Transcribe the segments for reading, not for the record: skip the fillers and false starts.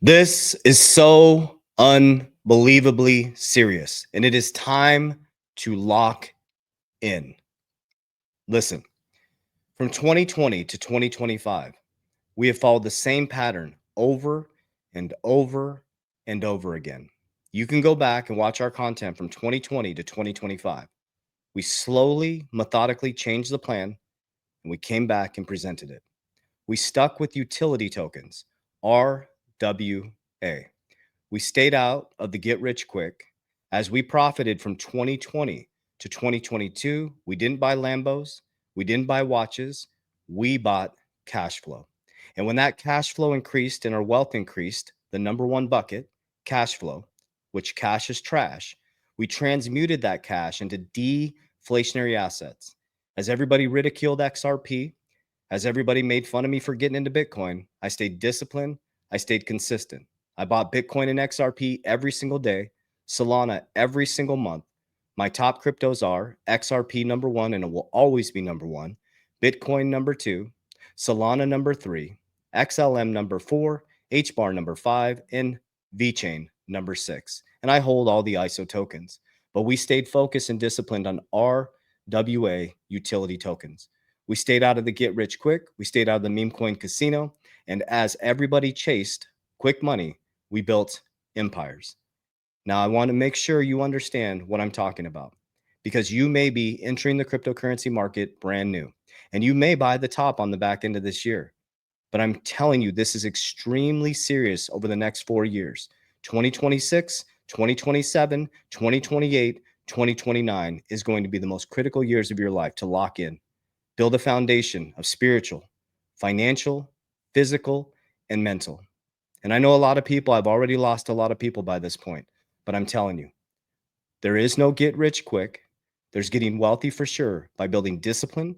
This is so unbelievably serious, and it is time to lock in. Listen, from 2020 to 2025, we have followed the same pattern over and over and over again. You can go back and watch our content from 2020 to 2025. We slowly, methodically changed the plan, and we came back and presented it. We stuck with utility tokens, RWA. We stayed out of the get rich quick as we profited from 2020 to 2022. We didn't buy Lambos, we didn't buy watches, we bought cash flow. And when that cash flow increased and our wealth increased, the number one bucket, cash flow, which cash is trash, we transmuted that cash into deflationary assets. As everybody ridiculed XRP, as everybody made fun of me for getting into Bitcoin, I stayed disciplined, I stayed consistent. I bought Bitcoin and XRP every single day, Solana every single month. My top cryptos are XRP number one, and it will always be number one, Bitcoin number two, Solana number three, XLM number four, HBAR number five, and VeChain number six. And I hold all the ISO tokens, but we stayed focused and disciplined on RWA utility tokens. We stayed out of the get rich quick. We stayed out of the meme coin casino. And as everybody chased quick money, we built empires. Now, I want to make sure you understand what I'm talking about, because you may be entering the cryptocurrency market brand new, and you may buy the top on the back end of this year. But I'm telling you, this is extremely serious over the next 4 years. 2026, 2027, 2028, 2029 is going to be the most critical years of your life to lock in. Build a foundation of spiritual, financial, physical, and mental. And I know a lot of people, I've already lost a lot of people by this point, but I'm telling you, there is no get rich quick. There's getting wealthy for sure by building discipline,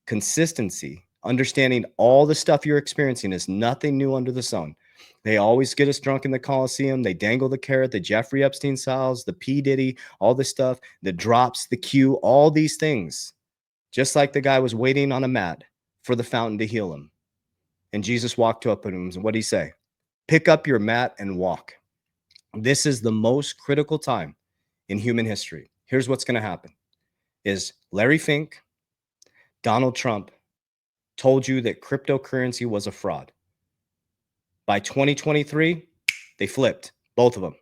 consistency, understanding all the stuff you're experiencing is nothing new under the sun. They always get us drunk in the Coliseum. They dangle the carrot, the Jeffrey Epstein styles, the P. Diddy, all this stuff, the drops, the Q, all these things. Just like the guy was waiting on a mat for the fountain to heal him. And Jesus walked up to him, and what did he say? Pick up your mat and walk. This is the most critical time in human history. Here's what's going to happen is Larry Fink, Donald Trump told you that cryptocurrency was a fraud. By 2023, they flipped, both of them.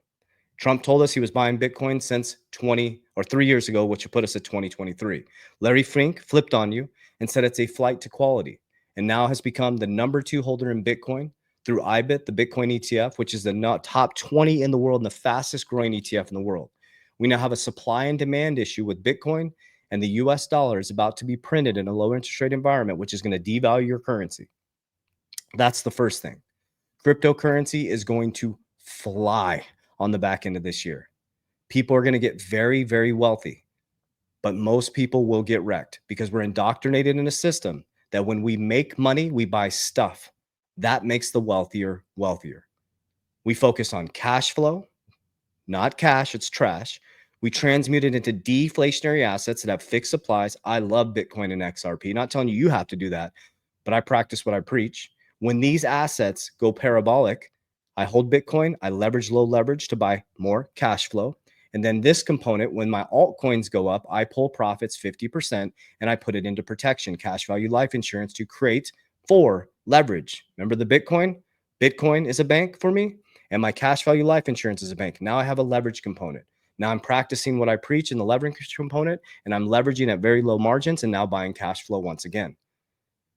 Trump told us he was buying Bitcoin since 3 years ago, which would put us at 2023. Larry Fink flipped on you and said it's a flight to quality, and now has become the number 2 holder in Bitcoin through IBIT, the Bitcoin ETF, which is the top 20 in the world and the fastest growing ETF in the world. We now have a supply and demand issue with Bitcoin, and the US dollar is about to be printed in a low interest rate environment, which is going to devalue your currency. That's the first thing. Cryptocurrency is going to fly on the back end of this year. People are going to get very, very wealthy, but most people will get wrecked because we're indoctrinated in a system that when we make money, we buy stuff. That makes the wealthier wealthier. We focus on cash flow, not cash, it's trash. We transmute it into deflationary assets that have fixed supplies. I love Bitcoin and XRP. Not telling you have to do that, but I practice what I preach. When these assets go parabolic, I hold Bitcoin, I leverage low leverage to buy more cash flow. And then this component, when my altcoins go up, I pull profits 50% and I put it into protection, cash value life insurance to create for leverage. Remember the Bitcoin? Bitcoin is a bank for me, and my cash value life insurance is a bank. Now I have a leverage component. Now I'm practicing what I preach in the leverage component, and I'm leveraging at very low margins and now buying cash flow once again.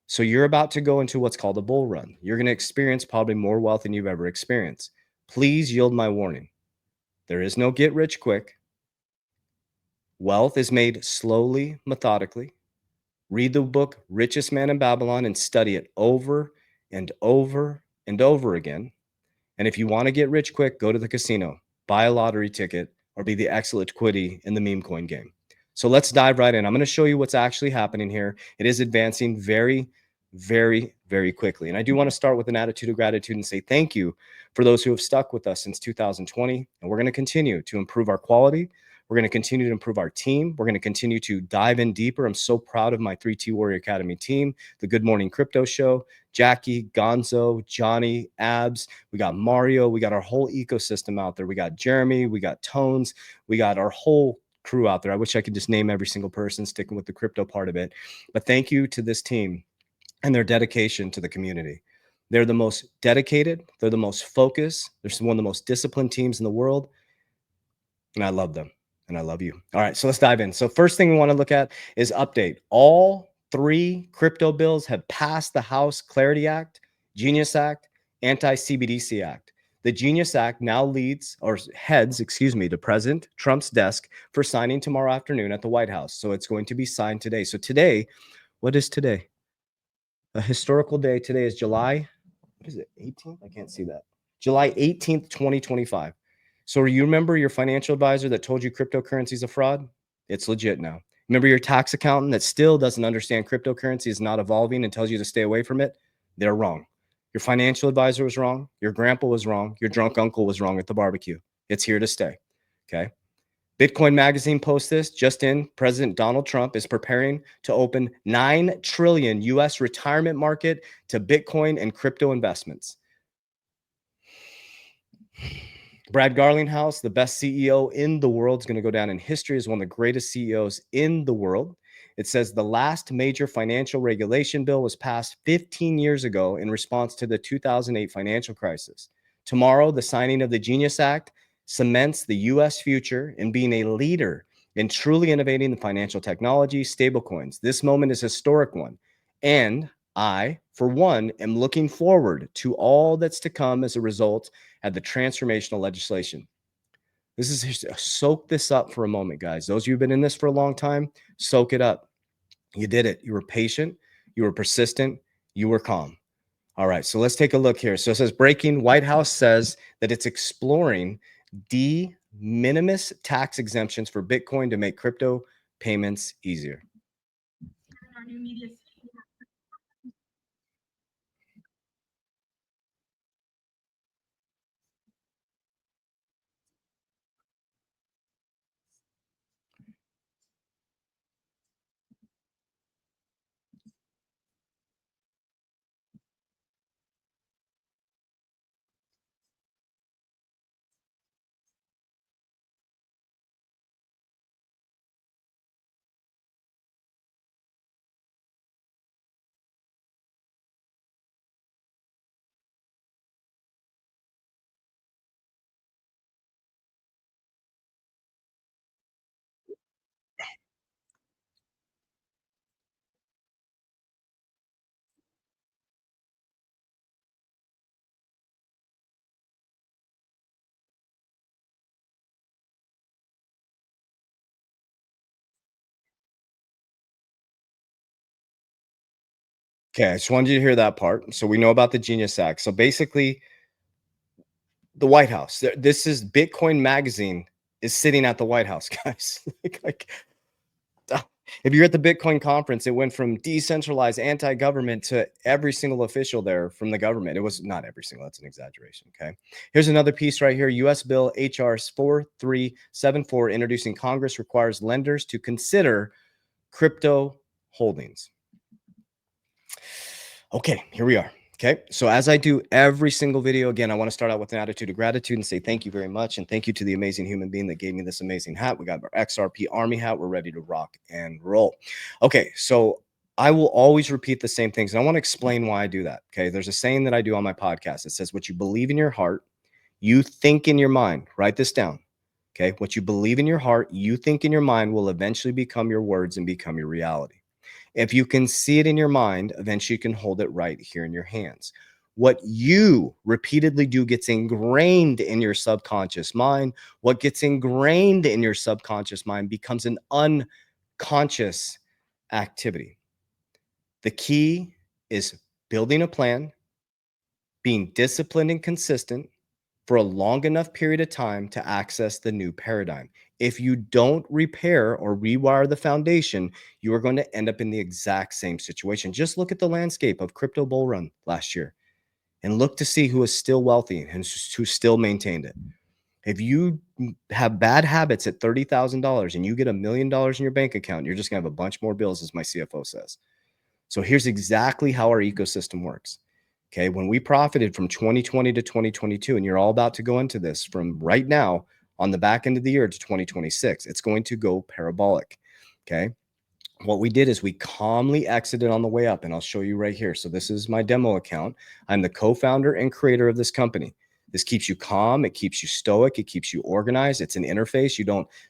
So you're about to go into what's called a bull run. You're going to experience probably more wealth than you've ever experienced. Please yield my warning. There is no get rich quick. Wealth is made slowly, methodically. Read the book Richest Man in Babylon and study it over and over and over again. And if you want to get rich quick, go to the casino, buy a lottery ticket, or be the excellent liquidity in the meme coin game. So let's dive right in. I'm going to show you what's actually happening here. It is advancing very, very, very quickly. And I do want to start with an attitude of gratitude and say thank you for those who have stuck with us since 2020. And we're going to continue to improve our quality. We're going to continue to improve our team. We're going to continue to dive in deeper. I'm so proud of my 3T Warrior Academy team, the Good Morning Crypto Show, Jackie, Gonzo, Johnny, Abs. We got Mario. We got our whole ecosystem out there. We got Jeremy. We got Tones. We got our whole crew out there. I wish I could just name every single person, sticking with the crypto part of it. But thank you to this team and their dedication to the community. They're the most dedicated. They're the most focused. They're one of the most disciplined teams in the world. And I love them. And I love you. All right, so let's dive in. So first thing we want to look at is update. All three crypto bills have passed the House Clarity Act, Genius Act, Anti-CBDC Act. The Genius Act now leads or heads, to President Trump's desk for signing tomorrow afternoon at the White House. So it's going to be signed today. So today, what is today? A historical day. Today is July, what is it, 18th? I can't see that. July 18th, 2025. So you remember your financial advisor that told you cryptocurrency is a fraud? It's legit now. Remember your tax accountant that still doesn't understand cryptocurrency is not evolving and tells you to stay away from it? They're wrong. Your financial advisor was wrong. Your grandpa was wrong. Your drunk uncle was wrong at the barbecue. It's here to stay. Okay. Bitcoin Magazine posts this just in. President Donald Trump is preparing to open 9 trillion US retirement market to Bitcoin and crypto investments. Brad Garlinghouse, the best CEO in the world, is going to go down in history as one of the greatest CEOs in the world. It says the last major financial regulation bill was passed 15 years ago in response to the 2008 financial crisis. Tomorrow, the signing of the Genius Act cements the U.S. future in being a leader in truly innovating the financial technology, stablecoins. This moment is a historic one. And I, for one, am looking forward to all that's to come as a result of the transformational legislation. This is soak this up for a moment, guys. Those of you who've been in this for a long time, soak it up. You did it. You were patient. You were persistent. You were calm. All right. So let's take a look here. So it says breaking. White House says that it's exploring de minimis tax exemptions for Bitcoin to make crypto payments easier. Okay, I just wanted you to hear that part. So we know about the Genius Act. So basically, the White House. This is Bitcoin Magazine is sitting at the White House, guys. If you're at the Bitcoin conference, it went from decentralized anti-government to every single official there from the government. It was not every single, that's an exaggeration. Okay. Here's another piece right here. US Bill HR 4374 introducing Congress requires lenders to consider crypto holdings. Okay, here we are. Okay, so as I do every single video, again, I want to start out with an attitude of gratitude and say thank you very much. And thank you to the amazing human being that gave me this amazing hat. We got our Xrparmy hat. We're ready to rock and roll. Okay, so I will always repeat the same things. And I want to explain why I do that. Okay, there's a saying that I do on my podcast. It says, what you believe in your heart, you think in your mind. Write this down. Okay, what you believe in your heart, you think in your mind will eventually become your words and become your reality. If you can see it in your mind, eventually you can hold it right here in your hands. What you repeatedly do gets ingrained in your subconscious mind. What gets ingrained in your subconscious mind becomes an unconscious activity. The key is building a plan, being disciplined and consistent for a long enough period of time to access the new paradigm. If you don't repair or rewire the foundation, you are going to end up in the exact same situation. Just look at the landscape of crypto bull run last year and look to see who is still wealthy and who still maintained it. If you have bad habits at $30,000 and you get $1 million in your bank account, you're just going to have a bunch more bills, as my CFO says. So here's exactly how our ecosystem works. Okay. When we profited from 2020 to 2022, and you're all about to go into this from right now on the back end of the year to 2026, it's going to go parabolic. Okay. What we did is we calmly exited on the way up, and I'll show you right here. So this is my demo account. I'm the co-founder and creator of this company. This keeps you calm. It keeps you stoic. It keeps you organized. It's an interface.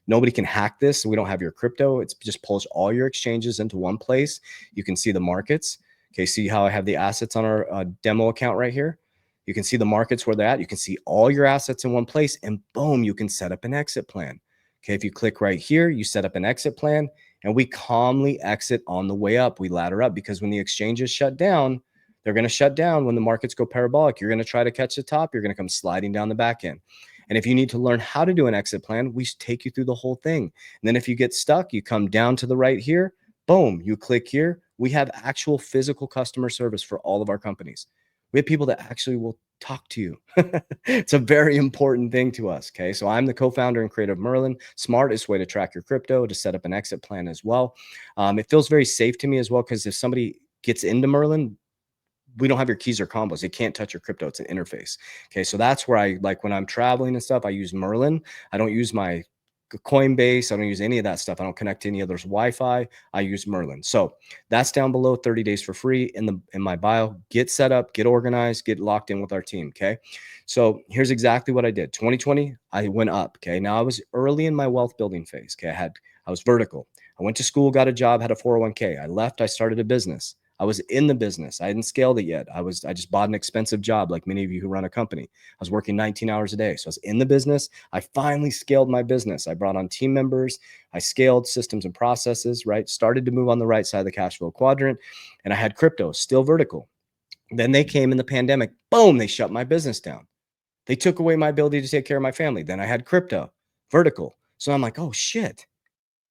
Nobody can hack this. We don't have your crypto. It just pulls all your exchanges into one place. You can see the markets. Okay. See how I have the assets on our demo account right here? You can see the markets where they're at. You can see all your assets in one place, and boom, you can set up an exit plan. Okay. If you click right here, you set up an exit plan, and we calmly exit on the way up. We ladder up, because when the exchanges shut down, they're going to shut down when the markets go parabolic. You're going to try to catch the top. You're going to come sliding down the back end. And if you need to learn how to do an exit plan, we take you through the whole thing. And then if you get stuck, you come down to the right here. Boom, you click here. We have actual physical customer service for all of our companies. We have people that actually will talk to you. It's a very important thing to us. Okay. So I'm the co-founder and creator of Merlin, smartest way to track your crypto, to set up an exit plan as well. It feels very safe to me as well, because if somebody gets into Merlin, we don't have your keys or combos. They can't touch your crypto. It's an interface. Okay. So that's where I like when I'm traveling and stuff, I use Merlin. I don't use my Coinbase. I don't use any of that stuff. I don't connect to any other's Wi-Fi. I use Merlin. So that's down below, 30 days for free in my bio. Get set up, get organized, get locked in with our team. Okay. So here's exactly what I did. 2020, I went up. Okay. Now I was early in my wealth building phase. Okay. I was vertical. I went to school, got a job, had a 401k. I left, I started a business. I was in the business. I hadn't scaled it yet. I just bought an expensive job, like many of you who run a company. I was working 19 hours a day. So I was in the business. I finally scaled my business. I brought on team members. I scaled systems and processes, right? Started to move on the right side of the cash flow quadrant. And I had crypto, still vertical. Then they came in the pandemic. Boom, they shut my business down. They took away my ability to take care of my family. Then I had crypto, vertical. So I'm like, oh shit,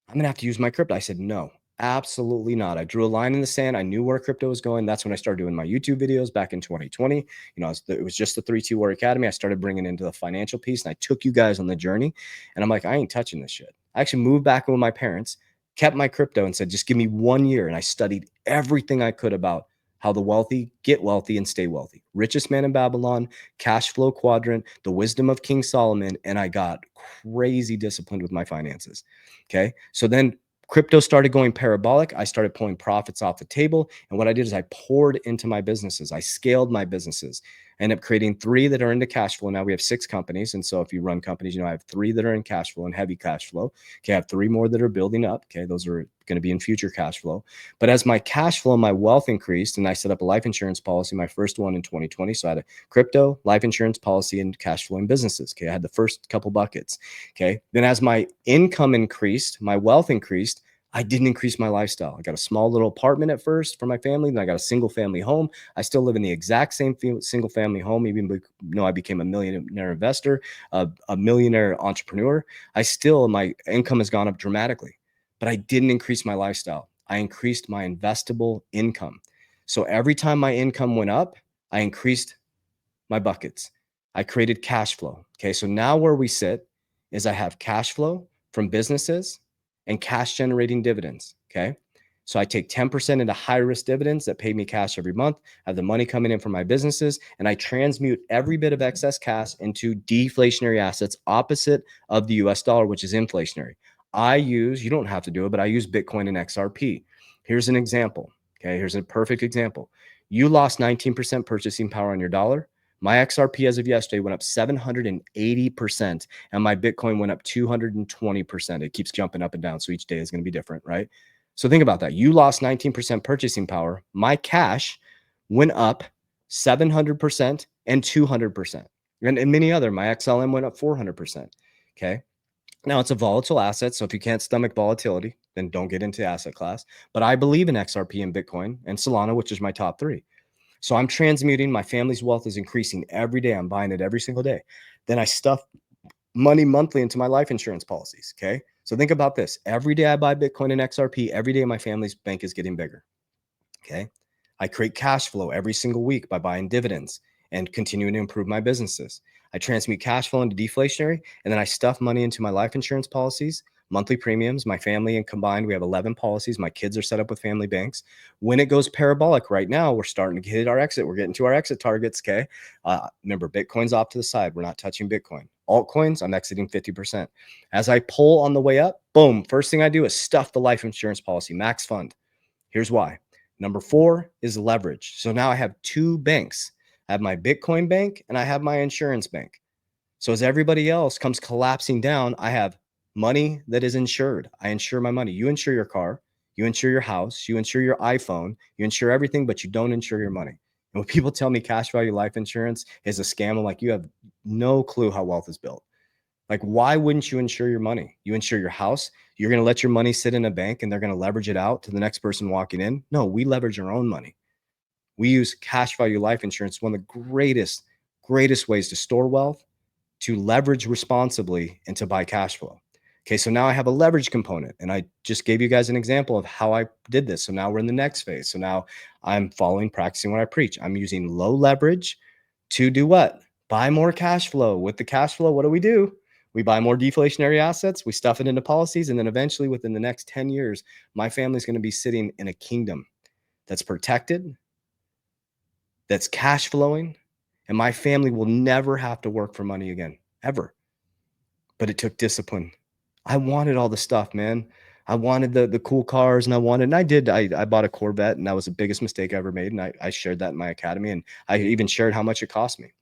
I'm going to have to use my crypto. I said, no, absolutely not. I drew a line in the sand. I knew where crypto was going. That's when I started doing my YouTube videos back in 2020. It was just the 3-2 War Academy. I started bringing into the financial piece, and I took you guys on the journey. And I'm like, I ain't touching this shit. I actually moved back in with my parents, kept my crypto, and said, just give me 1 year. And I studied everything I could about how the wealthy get wealthy and stay wealthy. Richest man in Babylon, cash flow quadrant, the wisdom of King Solomon. And I got crazy disciplined with my finances. Okay. So then crypto started going parabolic. I started pulling profits off the table. And what I did is I poured into my businesses. I scaled my businesses. I ended up creating 3 that are into cash flow. Now we have 6 companies. And so if you run companies, I have 3 that are in cash flow and heavy cash flow. Okay. I have 3 more that are building up. Okay. Those are going to be in future cash flow. But as my cash flow, my wealth increased, and I set up a life insurance policy, my first one in 2020. So I had a crypto, life insurance policy, and cash flowing businesses. Okay. I had the first couple buckets. Okay. Then as my income increased, my wealth increased, I didn't increase my lifestyle. I got a small little apartment at first for my family. Then I got a single family home. I still live in the exact same single family home, even though I became a millionaire investor, a millionaire entrepreneur. My income has gone up dramatically, but I didn't increase my lifestyle. I increased my investable income. So every time my income went up, I increased my buckets. I created cash flow. Okay. So now where we sit is I have cash flow from businesses and cash generating dividends. Okay. So I take 10% into high risk dividends that pay me cash every month. I have the money coming in from my businesses, and I transmute every bit of excess cash into deflationary assets opposite of the US dollar, which is inflationary. You don't have to do it, but I use Bitcoin and XRP. Here's an example. Okay. Here's a perfect example. You lost 19% purchasing power on your dollar. My XRP as of yesterday went up 780%, and my Bitcoin went up 220%. It keeps jumping up and down. So each day is going to be different, right? So think about that. You lost 19% purchasing power. My cash went up 700% and 200%. And many other, my XLM went up 400%. Okay. Now it's a volatile asset. So if you can't stomach volatility, then don't get into asset class. But I believe in XRP and Bitcoin and Solana, which is my top 3. So I'm transmuting. My family's wealth is increasing every day. I'm buying it every single day. Then I stuff money monthly into my life insurance policies. Okay. So think about this. Every day I buy Bitcoin and XRP. Every day my family's bank is getting bigger. Okay. I create cash flow every single week by buying dividends and continuing to improve my businesses. I transmute cash flow into deflationary, and then I stuff money into my life insurance policies. monthly premiums. My family and combined, we have 11 policies. My kids are set up with family banks. When it goes parabolic right now, we're starting to hit our exit. We're getting to our exit targets. Okay. Remember, Bitcoin's off to the side. We're not touching Bitcoin. Altcoins, I'm exiting 50%. As I pull on the way up, boom, first thing I do is stuff the life insurance policy, max fund. Here's why. Number 4 is leverage. So now I have 2 banks. I have my Bitcoin bank and I have my insurance bank. So as everybody else comes collapsing down, I have money that is insured. I insure my money. You insure your car, you insure your house, you insure your iPhone, you insure everything, but you don't insure your money. And when people tell me cash value life insurance is a scam, I'm like, you have no clue how wealth is built. Like, why wouldn't you insure your money? You insure your house. You're going to let your money sit in a bank and they're going to leverage it out to the next person walking in. No, we leverage our own money. We use cash value life insurance, one of the greatest ways to store wealth, to leverage responsibly, and to buy cash flow. Okay, so now I have a leverage component, and I just gave you guys an example of how I did this. So now we're in the next phase. So now I'm practicing what I preach. I'm using low leverage to do what? Buy more cash flow. With the cash flow, what do? We buy more deflationary assets, we stuff it into policies, and then eventually within the next 10 years, my family's going to be sitting in a kingdom that's protected, that's cash flowing, and my family will never have to work for money again, ever. But it took discipline. I wanted all the stuff, man. I wanted the cool cars, and I bought a Corvette, and that was the biggest mistake I ever made. And I shared that in my academy, and I even shared how much it cost me.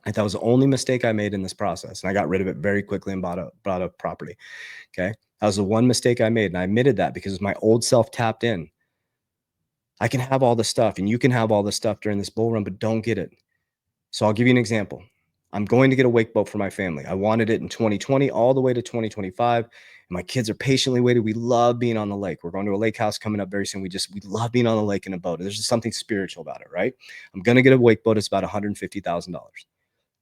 And that was the only mistake I made in this process. And I got rid of it very quickly and bought a property. Okay. That was the one mistake I made. And I admitted that because my old self tapped in. I can have all the stuff and you can have all the stuff during this bull run, but don't get it. So I'll give you an example. I'm going to get a wake boat for my family. I wanted it in 2020 all the way to 2025. And my kids are patiently waiting. We love being on the lake. We're going to a lake house coming up very soon. We love being on the lake in a boat. There's just something spiritual about it, right? I'm going to get a wake boat. It's about $150,000.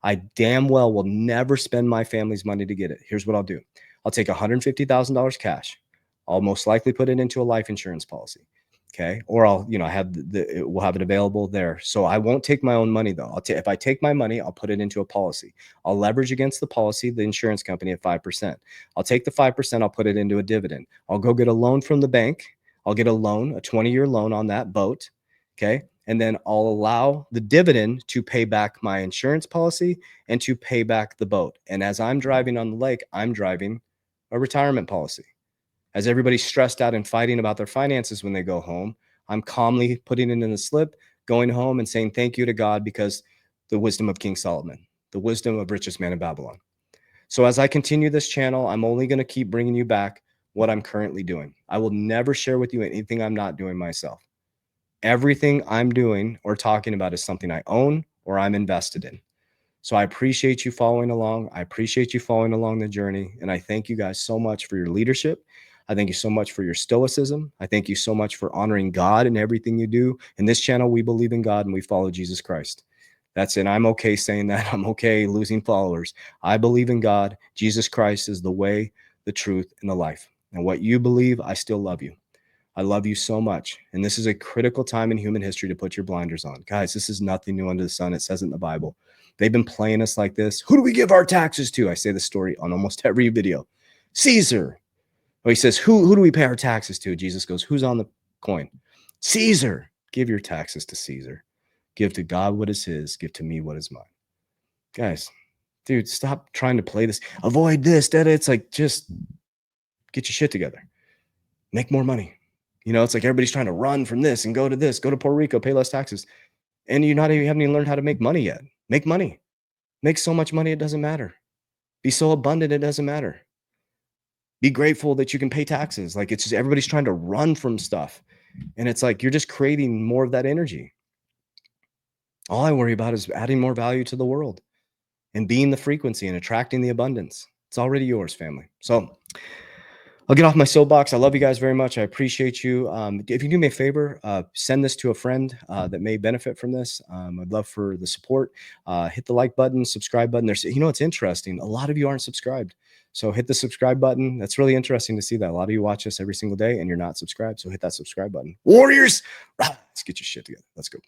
I damn well will never spend my family's money to get it. Here's what I'll do. I'll take $150,000 cash. I'll most likely put it into a life insurance policy. Okay. Or we'll have it available there. So I won't take my own money though. If I take my money, I'll put it into a policy. I'll leverage against the policy, the insurance company at 5%. I'll take the 5%. I'll put it into a dividend. I'll go get a loan from the bank. I'll get a loan, a 20-year loan on that boat. Okay. And then I'll allow the dividend to pay back my insurance policy and to pay back the boat. And as I'm driving on the lake, I'm driving a retirement policy. As everybody's stressed out and fighting about their finances when they go home, I'm calmly putting it in the slip, going home and saying thank you to God because the wisdom of King Solomon, the wisdom of richest man in Babylon. So as I continue this channel, I'm only going to keep bringing you back what I'm currently doing. I will never share with you anything I'm not doing myself. Everything I'm doing or talking about is something I own or I'm invested in. So I appreciate you following along. I appreciate you following along the journey. And I thank you guys so much for your leadership. I thank you so much for your stoicism. I thank you so much for honoring God in everything you do. In this channel, we believe in God and we follow Jesus Christ. That's it. I'm okay saying that. I'm okay losing followers. I believe in God. Jesus Christ is the way, the truth, and the life. And what you believe, I still love you. I love you so much. And this is a critical time in human history to put your blinders on. Guys, this is nothing new under the sun. It says it in the Bible. They've been playing us like this. Who do we give our taxes to? I say the story on almost every video. Caesar. Oh, he says, who do we pay our taxes to? Jesus goes, who's on the coin? Caesar. Give your taxes to Caesar. Give to God what is his. Give to me what is mine. Guys, dude, stop trying to play this. Avoid this. That it's like, just get your shit together. Make more money. You know, it's like everybody's trying to run from this and go to this, go to Puerto Rico, pay less taxes. And you haven't even learned how to make money yet. Make money. Make so much money, it doesn't matter. Be so abundant, it doesn't matter. Be grateful that you can pay taxes. Like, it's just everybody's trying to run from stuff. And it's like, you're just creating more of that energy. All I worry about is adding more value to the world and being the frequency and attracting the abundance. It's already yours, family. So I'll get off my soapbox. I love you guys very much. I appreciate you. If you do me a favor, send this to a friend that may benefit from this. I'd love for the support. Hit the like button, subscribe button. It's interesting. A lot of you aren't subscribed. So hit the subscribe button. That's really interesting to see that. A lot of you watch this every single day and you're not subscribed. So hit that subscribe button. Warriors, let's get your shit together. Let's go.